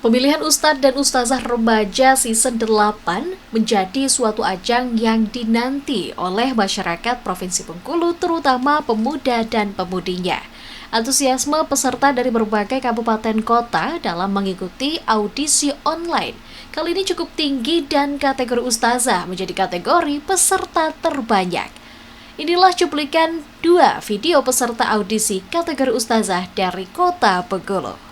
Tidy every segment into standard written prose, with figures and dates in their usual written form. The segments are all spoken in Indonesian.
Pemilihan Ustadz dan Ustazah Remaja Season 8 menjadi suatu ajang yang dinanti oleh masyarakat Provinsi Bengkulu, terutama pemuda dan pemudinya. Antusiasme peserta dari berbagai kabupaten kota dalam mengikuti audisi online kali ini cukup tinggi dan kategori Ustazah menjadi kategori peserta terbanyak. Inilah cuplikan 2 video peserta audisi kategori Ustazah dari kota Bengkulu.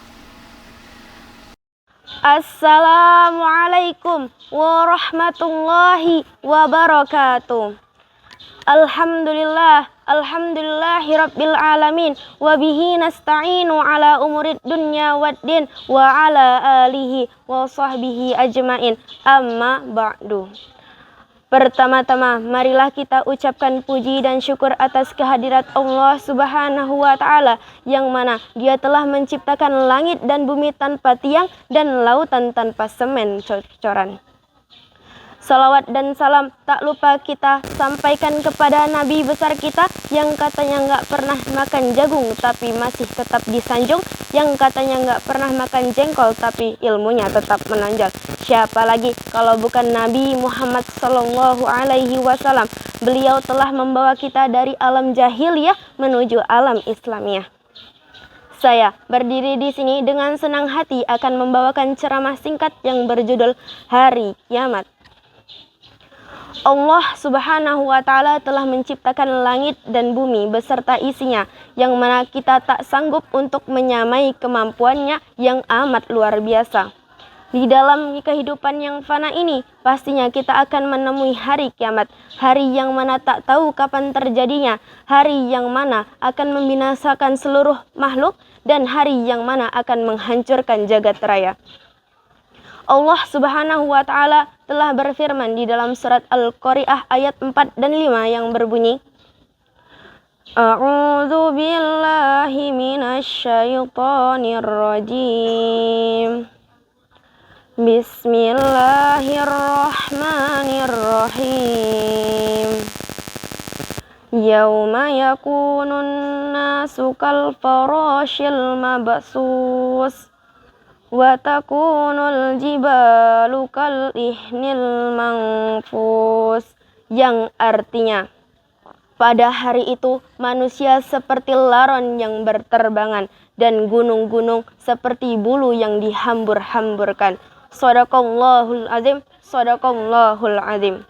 Assalamualaikum warahmatullahi wabarakatuh. Alhamdulillahi rabbil alamin. Wabihi nasta'inu ala umurid dunya waddin. Wa ala alihi wa sahbihi ajmain. Amma ba'du. Pertama-tama, marilah kita ucapkan puji dan syukur atas kehadirat Allah Subhanahu wa Ta'ala, yang mana Dia telah menciptakan langit dan bumi tanpa tiang dan lautan tanpa semen cocoran. Salawat dan salam tak lupa kita sampaikan kepada Nabi besar kita yang katanya nggak pernah makan jagung tapi masih tetap disanjung, yang katanya nggak pernah makan jengkol tapi ilmunya tetap menonjol. Siapa lagi kalau bukan Nabi Muhammad Sallallahu Alaihi Wasallam? Beliau telah membawa kita dari alam jahiliyah menuju alam Islamiyah. Saya berdiri di sini dengan senang hati akan membawakan ceramah singkat yang berjudul Hari Kiamat. Allah Subhanahu wa Ta'ala telah menciptakan langit dan bumi beserta isinya, yang mana kita tak sanggup untuk menyamai kemampuannya yang amat luar biasa. Di dalam kehidupan yang fana ini, pastinya kita akan menemui hari kiamat, hari yang mana tak tahu kapan terjadinya, hari yang mana akan membinasakan seluruh makhluk, dan hari yang mana akan menghancurkan jagat raya. Allah Subhanahu wa Ta'ala telah berfirman di dalam surat Al-Qari'ah ayat 4 dan 5 yang berbunyi, A'udzu billahi minasyaitonir rajim. Bismillahirrahmanirrahim. Yauma yakunun nasu kal farashil mabsus wa takunul jibalu kal ihnil manfus, yang artinya pada hari itu manusia seperti laron yang berterbangan dan gunung-gunung seperti bulu yang dihambur-hamburkan. Shadaqallahul azim, shadaqallahul azim.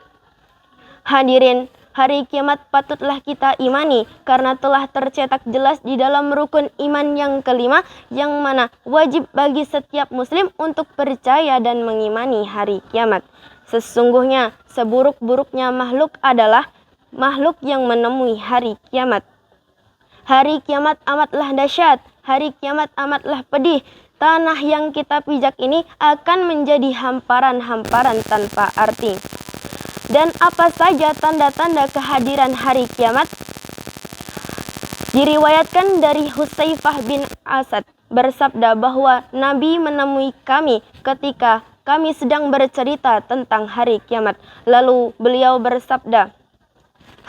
Hadirin, hari kiamat patutlah kita imani karena telah tercetak jelas di dalam rukun iman yang kelima, yang mana wajib bagi setiap muslim untuk percaya dan mengimani hari kiamat. Sesungguhnya seburuk-buruknya makhluk adalah makhluk yang menemui hari kiamat. Hari kiamat amatlah dahsyat, hari kiamat amatlah pedih. Tanah yang kita pijak ini akan menjadi hamparan-hamparan tanpa arti. Dan apa saja tanda-tanda kehadiran hari kiamat? Diriwayatkan dari Hudzaifah bin Asad bersabda bahwa Nabi menemui kami ketika kami sedang bercerita tentang hari kiamat. Lalu beliau bersabda,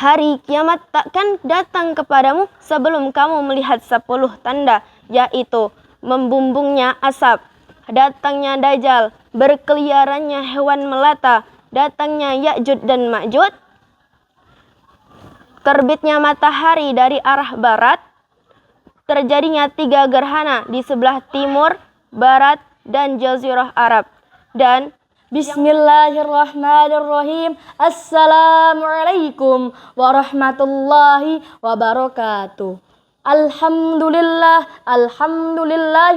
hari kiamat takkan datang kepadamu sebelum kamu melihat 10 tanda, yaitu membumbungnya asap, datangnya Dajjal, berkeliarannya hewan melata, datangnya Ya'juj dan Ma'juj, terbitnya matahari dari arah barat, terjadinya 3 gerhana di sebelah timur, barat, dan jazirah Arab, dan Bismillahirrahmanirrahim. Assalamualaikum warahmatullahi wabarakatuh. Alhamdulillahi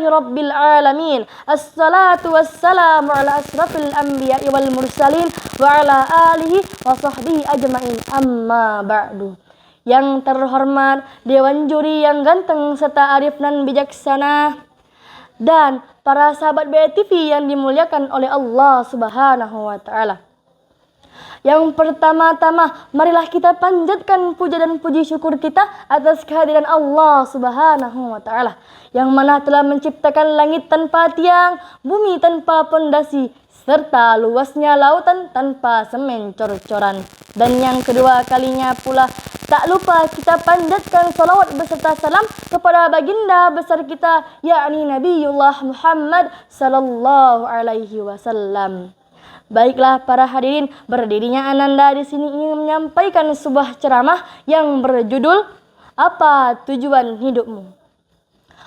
rabbil alamin. Assalatu wassalamu ala asrafil anbiya'i wal mursalin wa ala alihi wa sahbihi ajmain. Amma ba'du. Yang terhormat Dewan Juri yang ganteng serta arif dan bijaksana, dan para sahabat BTV yang dimuliakan oleh Allah Subhanahu wa Ta'ala. Yang pertama-tama, marilah kita panjatkan puja dan puji syukur kita atas kehadiran Allah Subhanahu wa Ta'ala, yang mana telah menciptakan langit tanpa tiang, bumi tanpa pondasi, serta luasnya lautan tanpa semen cor-coran. Dan yang kedua kalinya pula Tak lupa kita panjatkan salawat beserta salam kepada baginda besar kita, yakni Nabiullah Muhammad sallallahu alaihi wasallam. Baiklah para hadirin, berdirinya Ananda di sini ingin menyampaikan sebuah ceramah yang berjudul Apa Tujuan Hidupmu?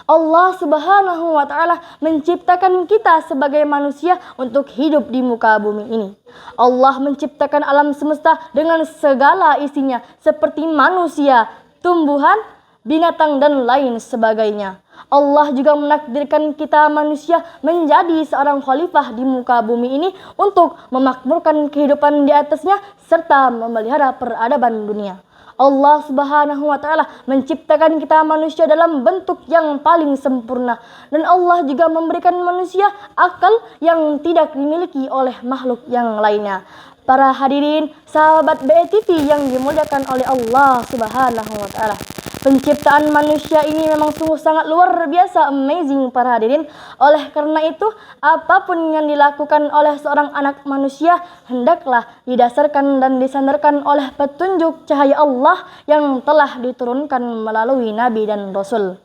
Allah Subhanahu wa Ta'ala menciptakan kita sebagai manusia untuk hidup di muka bumi ini. Allah menciptakan alam semesta dengan segala isinya, seperti manusia, tumbuhan, binatang, dan lain sebagainya. Allah juga menakdirkan kita manusia menjadi seorang khalifah di muka bumi ini untuk memakmurkan kehidupan di atasnya serta memelihara peradaban dunia. Allah Subhanahu wa Ta'ala menciptakan kita manusia dalam bentuk yang paling sempurna, dan Allah juga memberikan manusia akal yang tidak dimiliki oleh makhluk yang lainnya. Para hadirin, sahabat BETV yang dimuliakan oleh Allah Subhanahu wa Ta'ala, penciptaan manusia ini memang sungguh sangat luar biasa, amazing para hadirin. Oleh karena itu, apapun yang dilakukan oleh seorang anak manusia hendaklah didasarkan dan disandarkan oleh petunjuk cahaya Allah yang telah diturunkan melalui Nabi dan Rasul.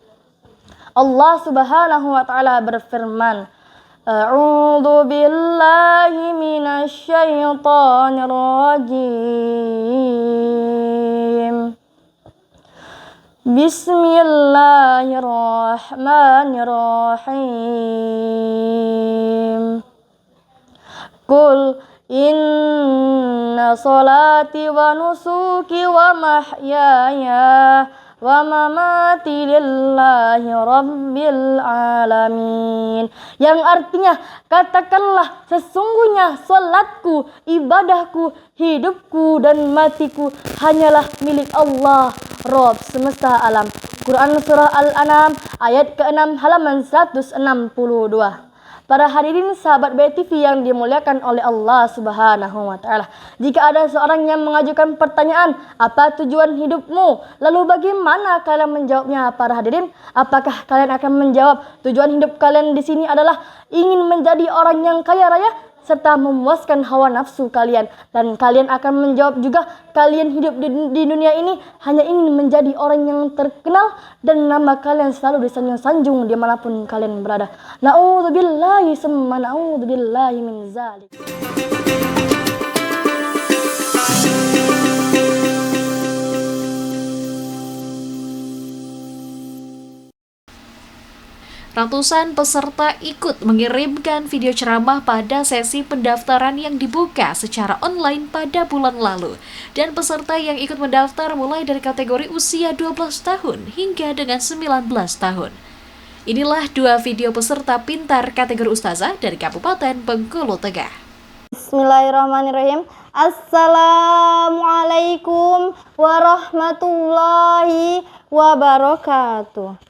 Allah Subhanahu wa Ta'ala berfirman, A'udzu billahi minasy syaithanir rajim. Bismillahirrahmanirrahim. Qul inna salati wa nusuki wa mahyaya wa mamati lillahi rabbil alamin. Yang artinya, katakanlah sesungguhnya salatku, ibadahku, hidupku dan matiku hanyalah milik Allah, Rabb semesta alam. Quran Surah Al-An'am ayat ke-6 halaman 162. Para hadirin sahabat BETV yang dimuliakan oleh Allah Subhanahu wa Ta'ala, jika ada seorang yang mengajukan pertanyaan, apa tujuan hidupmu? Lalu bagaimana kalian menjawabnya para hadirin? Apakah kalian akan menjawab tujuan hidup kalian di sini adalah ingin menjadi orang yang kaya raya serta memuaskan hawa nafsu kalian, dan kalian akan menjawab juga kalian hidup di dunia ini hanya ingin menjadi orang yang terkenal dan nama kalian selalu disanjung-sanjung dimanapun kalian berada. Na'udzubillahi summa na'udzubillahi min zalik. Ratusan peserta ikut mengirimkan video ceramah pada sesi pendaftaran yang dibuka secara online pada bulan lalu. Dan peserta yang ikut mendaftar mulai dari kategori usia 12 tahun hingga dengan 19 tahun. Inilah dua video peserta pintar kategori ustazah dari Kabupaten Bengkulu Tengah. Bismillahirrahmanirrahim. Assalamualaikum warahmatullahi wabarakatuh.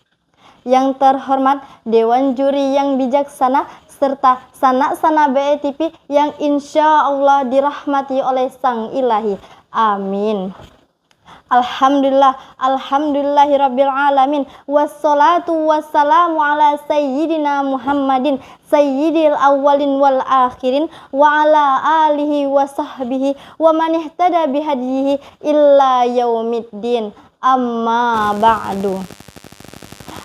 Yang terhormat Dewan Juri yang bijaksana serta sanak-sanak BETV yang insya Allah dirahmati oleh Sang Ilahi. Amin. Alhamdulillah, alhamdulillahirabbil alamin, wassalatu wassalamu ala sayyidina Muhammadin sayyidil awwalin wal akhirin wa ala alihi wa sahbihi wa man ihtada bihadihi illa yaumiddin. Amma ba'du.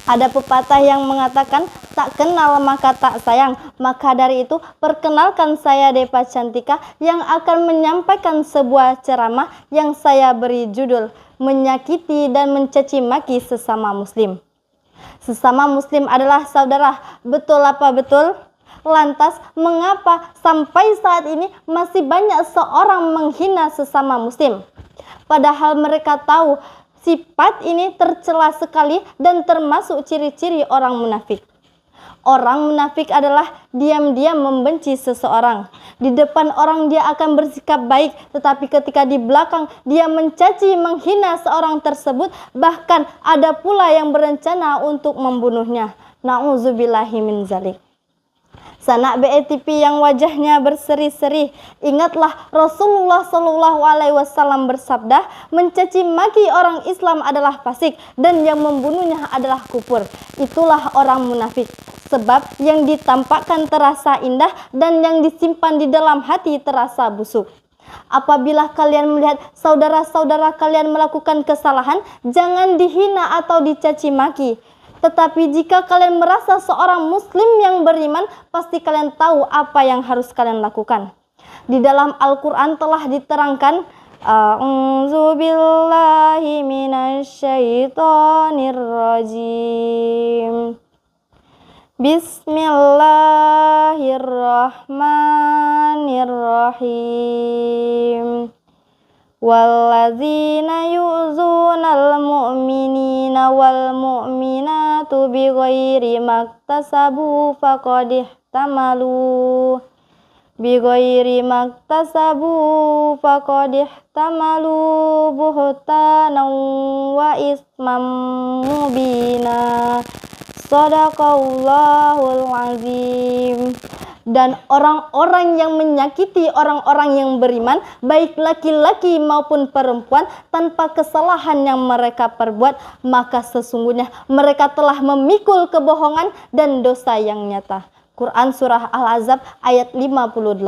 Ada pepatah yang mengatakan, tak kenal maka tak sayang. Maka dari itu, perkenalkan saya Depa Cantika yang akan menyampaikan sebuah ceramah yang saya beri judul Menyakiti dan Mencaci Maki Sesama Muslim. Sesama Muslim adalah saudara, betul apa betul? Lantas, mengapa sampai saat ini masih banyak seorang menghina sesama Muslim? Padahal mereka tahu sifat ini tercela sekali dan termasuk ciri-ciri orang munafik. Orang munafik adalah diam-diam membenci seseorang. Di depan orang dia akan bersikap baik, tetapi ketika di belakang dia mencaci, menghina seorang tersebut, bahkan ada pula yang berencana untuk membunuhnya. Na'udzubillahi min zalik. Sanak BETV yang wajahnya berseri-seri, ingatlah Rasulullah SAW bersabda, mencaci maki orang Islam adalah fasik dan yang membunuhnya adalah kufur. Itulah orang munafik. Sebab yang ditampakkan terasa indah dan yang disimpan di dalam hati terasa busuk. Apabila kalian melihat saudara-saudara kalian melakukan kesalahan, jangan dihina atau dicaci maki. Tetapi jika kalian merasa seorang muslim yang beriman, pasti kalian tahu apa yang harus kalian lakukan. Di dalam Al-Quran telah diterangkan, A'udzu billahi minasyaitonir rajim. Bismillahirrahmanirrahim. Walladzina yu'zunal mu'minina wal mu'minatu bighairi maktasabu faqad ihtamalu buhtanan wa ismam mubina. Shadaqallahul azim. Dan orang-orang yang menyakiti orang-orang yang beriman, baik laki-laki maupun perempuan, tanpa kesalahan yang mereka perbuat, maka sesungguhnya mereka telah memikul kebohongan dan dosa yang nyata. Quran Surah Al-Ahzab ayat 58.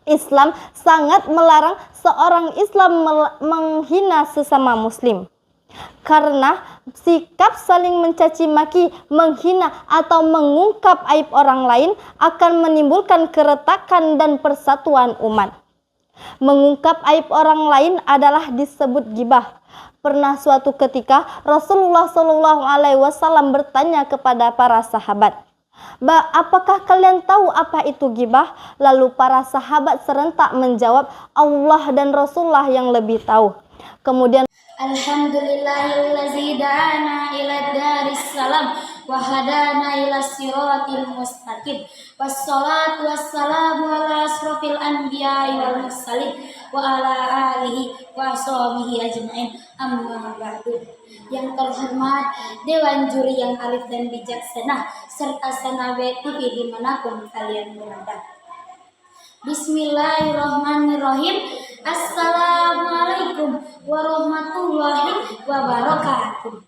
Islam sangat melarang seorang Islam menghina sesama muslim. Karena sikap saling mencaci maki, menghina atau mengungkap aib orang lain akan menimbulkan keretakan dan persatuan umat. Mengungkap aib orang lain adalah disebut ghibah. Pernah suatu ketika Rasulullah SAW bertanya kepada para sahabat, apakah kalian tahu apa itu ghibah? Lalu para sahabat serentak menjawab, Allah dan Rasulullah yang lebih tahu. Kemudian Alhamdulillahillazi da'ana ila daris salam wa hadana ila siratil mustaqim. Wassalatu wassalamu ala asrofil anbiya'i wal mursalin wa ala alihi wa sahbihi ajma'in. Amma ba'du. Yang terhormat Dewan Juri yang arif dan bijaksana serta Sanawet TV dimanapun kalian berada. Bismillahirrahmanirrahim. Assalamualaikum warahmatullahi wabarakatuh.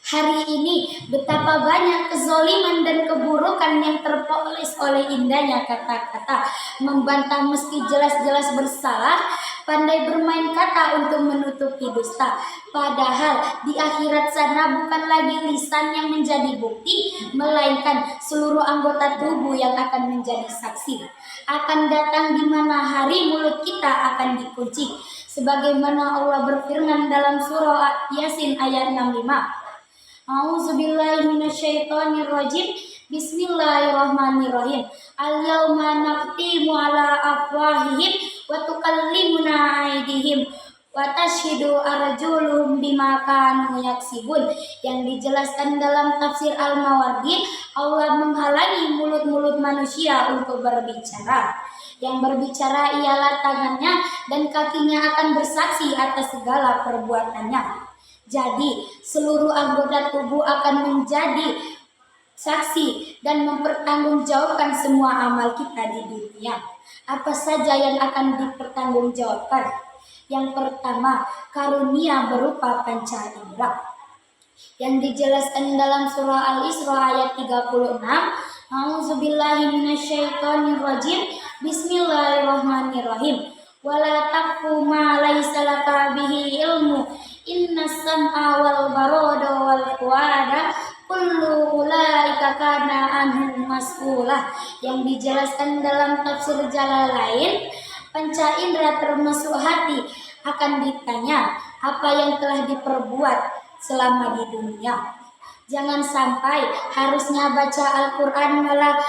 Hari ini betapa banyak kezoliman dan keburukan yang terpoles oleh indahnya kata-kata, membantah meski jelas-jelas bersalah, pandai bermain kata untuk menutupi dusta. Padahal di akhirat sana bukan lagi lisan yang menjadi bukti, melainkan seluruh anggota tubuh yang akan menjadi saksi. Akan datang di mana hari mulut kita akan dikunci, sebagaimana Allah berfirman dalam surah Yasin ayat 65. A'udzubillahi minasyaitonirrajim. Bismillahirrahmanirrahim. Al-yawma naqtimu ala afwahihim wa tukallimuna aydihim wa tashhadu arjuluhum bima kanu yaksibun. Yang dijelaskan dalam tafsir Al-Mawardi, Allah menghalangi mulut-mulut manusia untuk berbicara. Yang berbicara ialah tangannya dan kakinya akan bersaksi atas segala perbuatannya. Jadi seluruh anggota tubuh akan menjadi saksi dan mempertanggungjawabkan semua amal kita di dunia. Apa saja yang akan dipertanggungjawabkan? Yang pertama, karunia berupa panca indera yang dijelaskan dalam surah Al-Isra ayat 36. A'udzubillahi minasyaitonirrajim. Bismillahirrahmanirrahim. Wala taqfu ma laysa laka bihi ilmu. Innas sam'a wal barada wal fuada kullu ulaika kana anhu mas'ulah. Yang dijelaskan dalam tafsir Jalalain, panca indera termasuk hati akan ditanya apa yang telah diperbuat selama di dunia. Jangan sampai harusnya baca Al-Quran malah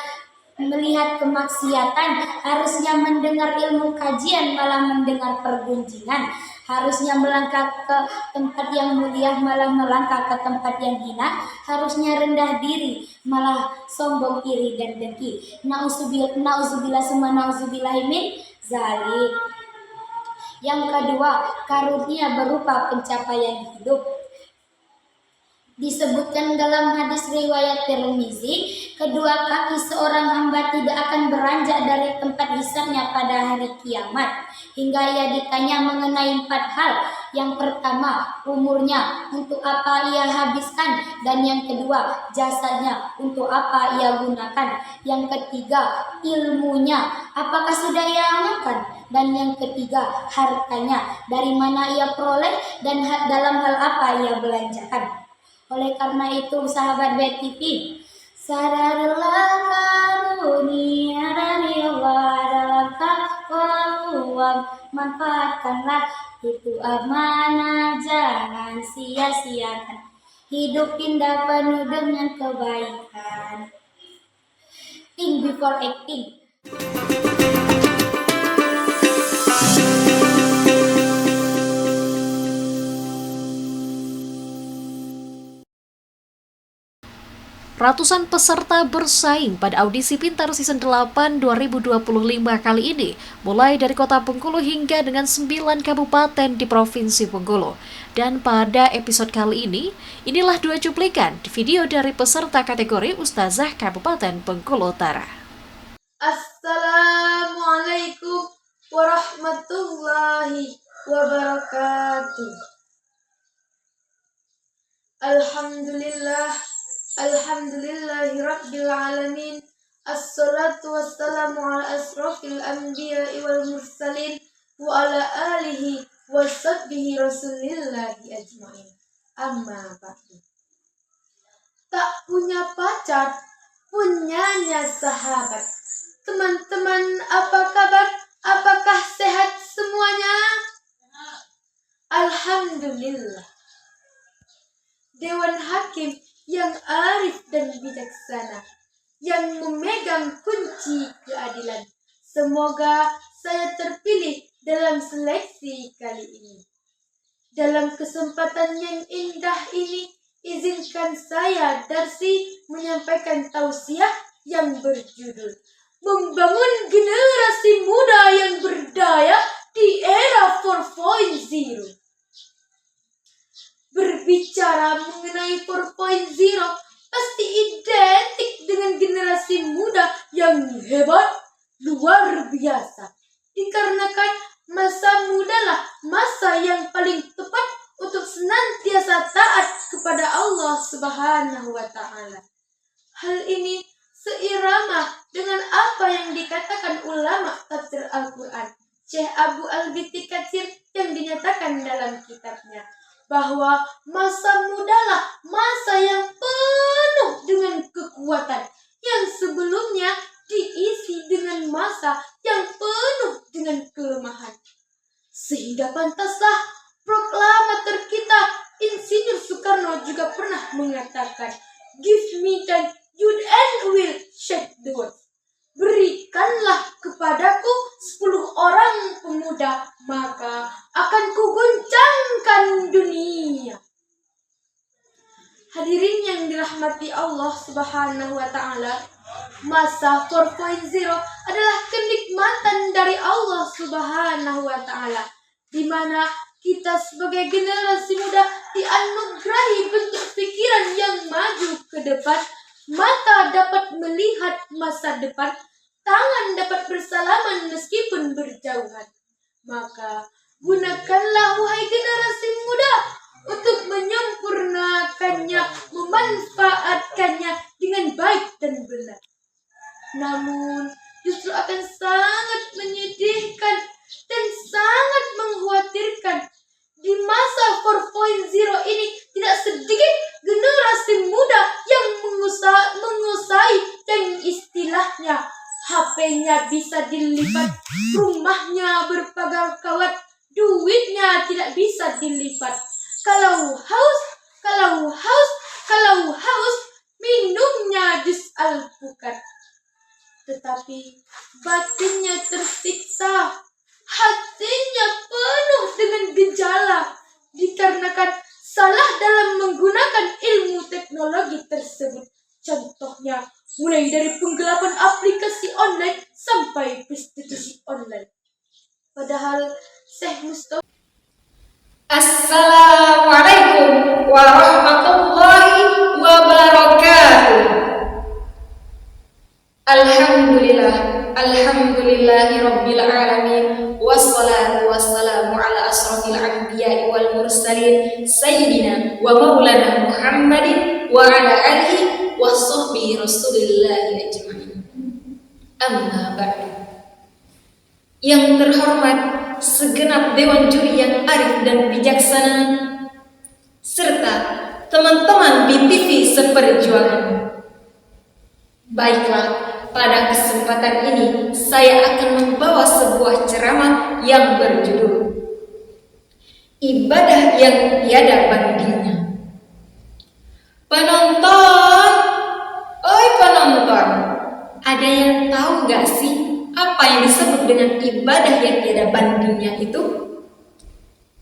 melihat kemaksiatan, harusnya mendengar ilmu kajian malah mendengar pergunjingan, harusnya melangkah ke tempat yang mulia malah melangkah ke tempat yang hina, harusnya rendah diri malah sombong, iri dan dengki. Nauzubillah summa nauzubillahi min zalik. Yang kedua, karunia berupa pencapaian hidup. Disebutkan dalam hadis riwayat Tirmizi, kedua kaki seorang hamba tidak akan beranjak dari tempat hisabnya pada hari kiamat hingga ia ditanya mengenai 4 hal. Yang pertama, umurnya, untuk apa ia habiskan, dan yang kedua, jasanya, untuk apa ia gunakan. Yang ketiga, ilmunya, apakah sudah ia amalkan, dan yang ketiga, hartanya, dari mana ia peroleh dan dalam hal apa ia belanjakan. Oleh karena itu, sahabat BTV, sadarilah karunia dari Allah dalam takwa, manfaatkanlah itu amanah, jangan sia-siakan. Hidup indah penuh dengan kebaikan. Think before acting. Ratusan peserta bersaing pada audisi Pintar Season 8 2025 kali ini, mulai dari kota Bengkulu hingga dengan 9 kabupaten di Provinsi Bengkulu. Dan pada episode kali ini, inilah 2 cuplikan video dari peserta kategori Ustazah Kabupaten Bengkulu Utara. Assalamualaikum warahmatullahi wabarakatuh. Alhamdulillahi rabbil alamin. Assalatu wassalamu ala asrafil anbiya'i wal mursalin wa ala alihi wa sahbihi rasulillahi ajma'in. Amma ba'du. Tak punya pacar, punyanya sahabat. Teman-teman, apa kabar? Apakah sehat semuanya? Alhamdulillah. Dewan Hakim yang arif dan bijaksana, yang memegang kunci keadilan. Semoga saya terpilih dalam seleksi kali ini. Dalam kesempatan yang indah ini, izinkan saya, Darsi, menyampaikan tausiah yang berjudul Membangun Generasi Muda yang Berdaya di Era 4.0. Berbicara mengenai 4.0 pasti identik dengan generasi muda yang hebat, luar biasa. Dikarenakan masa mudalah masa yang paling tepat untuk senantiasa taat kepada Allah Subhanahu wa Ta'ala. Hal ini seirama dengan apa yang dikatakan ulama tafsir Al-Quran, Syekh Abu Al-Biti Katsir, yang dinyatakan dalam kitabnya, bahwa masa mudalah masa yang penuh dengan kekuatan, yang sebelumnya diisi dengan masa yang penuh dengan kelemahan. Sehingga pantaslah proklamator kita, Insinyur Soekarno, juga pernah mengatakan, "Give me time, youth and will shake the world." Berikanlah kepadaku 10 orang pemuda, maka akan kuguncangkan dunia. Hadirin yang dirahmati Allah Subhanahu wa Ta'ala, masa 4.0 adalah kenikmatan dari Allah Subhanahu wa Ta'ala, di mana kita sebagai generasi muda dianugerahi bentuk pikiran yang maju ke depan. Mata dapat melihat masa depan, tangan dapat bersalaman meskipun berjauhan. Maka gunakanlah, wahai generasi muda, untuk menyempurnakannya, memanfaatkannya dengan baik dan benar. Namun justru akan sangat menyedihkan dan sangat mengkhawatirkan, di masa 4.0 ini tidak sedikit generasi muda yang menguasai dan istilahnya HP-nya bisa dilipat, rumahnya berpagar kawat, duitnya tidak bisa dilipat. Kalau haus, minumnya jus alpukat. Tetapi batinnya tersiksa, hatinya penuh dengan gejala, dikarenakan salah dalam menggunakan ilmu teknologi tersebut. Contohnya, mulai dari penggelapan aplikasi online sampai prostitusi online. Padahal Syekh Mustafa. Assalamualaikum warahmatullahi wabarakatuh. Alhamdulillahi rabbil alamin. Wassalatu wassalamu ala asrafil anbiya'i wal sayyidina wa maulana Muhammadin wa ala alihi wa sahbihi rasulillahi ajma'in. Amma ba'du. Yang terhormat segenap dewan juri yang arif dan bijaksana, serta teman-teman BTV seperjuangan. Baiklah, pada kesempatan ini saya akan membawa sebuah ceramah yang berjudul Ibadah yang tiada bandingnya. Penonton, oi penonton, ada yang tahu gak sih apa yang disebut dengan ibadah yang tiada bandingnya itu?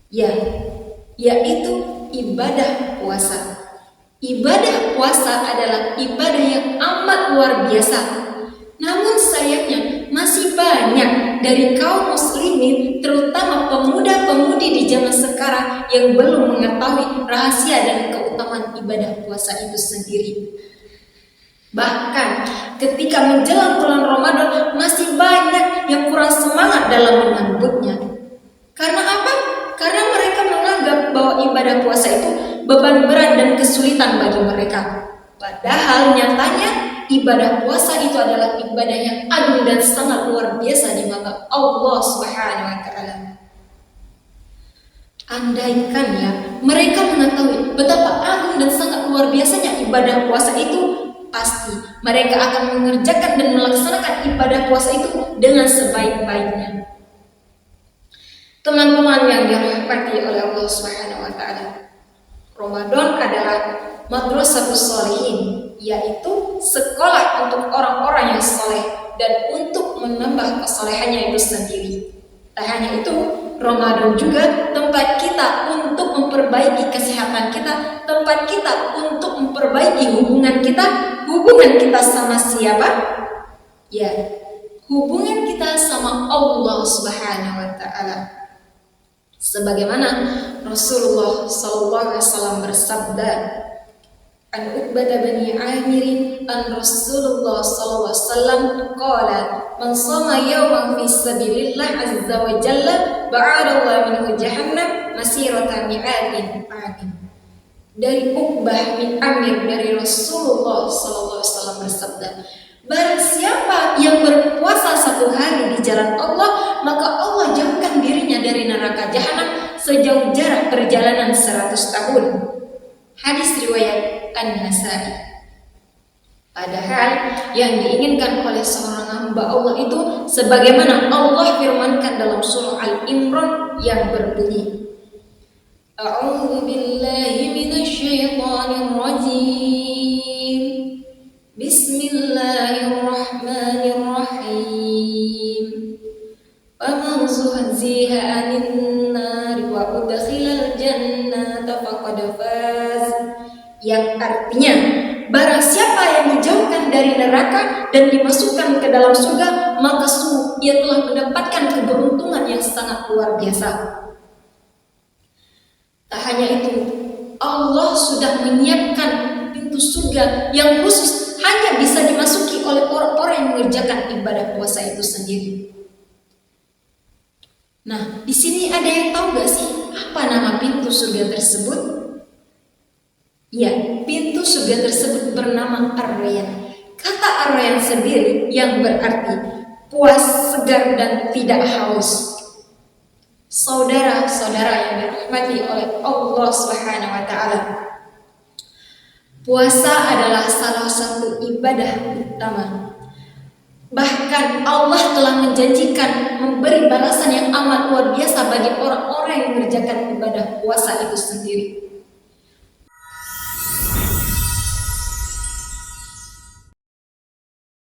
Ya, yaitu ibadah puasa. Ibadah puasa adalah ibadah yang amat luar biasa. Namun sayangnya masih banyak dari kaum muslimin, terutama pemuda-pemudi di zaman sekarang yang belum mengetahui rahasia dan keutamaan ibadah puasa itu sendiri. Bahkan ketika menjelang bulan Ramadan masih banyak yang kurang semangat dalam menyambutnya. Karena apa? Karena mereka menganggap bahwa ibadah puasa itu beban berat dan kesulitan bagi mereka. Padahal nyatanya ibadah puasa itu adalah ibadah yang agung dan sangat luar biasa di mata Allah Subhanahu wa taala. Andaikan ya mereka mengetahui betapa agung dan sangat luar biasanya ibadah puasa itu, pasti mereka akan mengerjakan dan melaksanakan ibadah puasa itu dengan sebaik-baiknya. Teman-teman yang dirahmati oleh Allah Subhanahu wa taala, Ramadan adalah madrasatus sholihin, yaitu sekolah untuk orang-orang yang soleh dan untuk menambah kesolehannya itu sendiri. Tak hanya itu, Ramadan juga tempat kita untuk memperbaiki kesehatan kita, tempat kita untuk memperbaiki hubungan kita sama siapa? Ya, hubungan kita sama Allah Subhanahu wa taala. Sebagaimana Rasulullah SAW bersabda, an Uqbah bin Amir an Rasulullah SAW qala man shama yawman fi sabilillah azza wa jalla ba'ada Allah minhu jahannam masirata mi'atin amin. Dari Uqbah bin Amir dari Rasulullah SAW bersabda, barang siapa yang berpuasa satu hari di jalan Allah, maka Allah jauhkan dirinya dari neraka jahanam sejauh jarak perjalanan 100 tahun. Hadis riwayat An-Nasa'i. Padahal yang diinginkan oleh seorang hamba Allah itu sebagaimana Allah firmankan dalam surah Al-Imran yang berbunyi, A'udzu billahi minasyaitonir rajim. Bismillahirrahmanirrahim. Faman zuhziha 'anil nari wa udkhilal jannata faqad faz. Yang artinya, barang siapa yang dijauhkan dari neraka dan dimasukkan ke dalam surga, maka sungguh ia telah mendapatkan keberuntungan yang sangat luar biasa. Tak hanya itu, Allah sudah menyiapkan pintu surga yang khusus hanya bisa dimasuki oleh orang-orang yang mengerjakan ibadah puasa itu sendiri. Nah, di sini ada yang tahu gak sih apa nama pintu surga tersebut? Ya, pintu surga tersebut bernama Ar-Rayyan. Kata Ar-Rayyan sendiri yang berarti puas, segar, dan tidak haus. Saudara-saudara yang dirahmati oleh Allah Subhanahu wa taala, puasa adalah salah satu ibadah utama. Bahkan Allah telah menjanjikan memberi balasan yang amat luar biasa bagi orang-orang yang mengerjakan ibadah puasa itu sendiri.